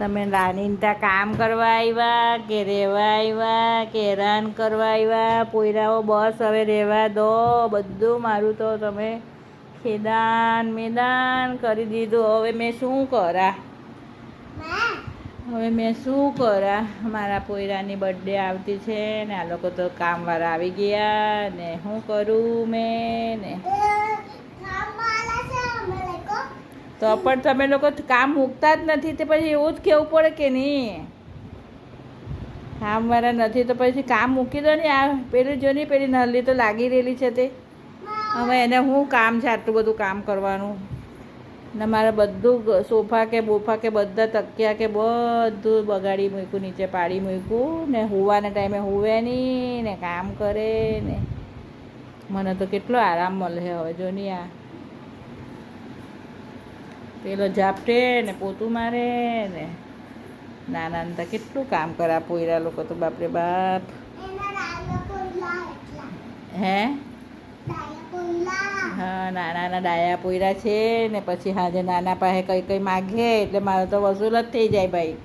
તમે રાણીને ત્યાં કામ કરવા આવ્યા કે રહેવા આવ્યા કે હેરાન કરવા આવ્યા? પોયરાઓ બસ હવે રહેવા દો. બધું મારું તો તમે ખેદાન મેદાન કરી દીધું. હવે મેં શું કરા? મારા પોયરાની બર્થડે આવતી છે ને આ લોકો તો કામવાળા આવી ગયા ને શું કરું મેં ને? તો પણ તમે લોકો કામ મૂકતા જ નથી તે પછી એવું જ કહેવું પડે કે નહીં? કામવાળા નથી તો પછી કામ મૂકી દો ને. આ પેલી જો ને પેલી નલ્લી તો લાગી રહેલી છે તે હવે એને શું કામ છે આટલું બધું કામ કરવાનું? ને મારે બધું સોફા કે બોફા કે બધા તકિયા કે બધું બગાડી મૂક્યું, નીચે પાડી મૂક્યું ને હુવાના ટાઈમે હુવે નહીં ને કામ કરે ને. મને તો કેટલો આરામ મળે હવે જો નહીં. આ પેલો ઝાપટે ને પોતું મારે ને નાના તો કેટલું કામ કરે આ પોયરા લોકો તો બાપરે બાપ. હે હા, નાના ડાયા પોયરા છે ને પછી હાજે નાના પાસે કંઈ કંઈ માગે એટલે મારે તો વસૂલ જ થઈ જાય ભાઈ.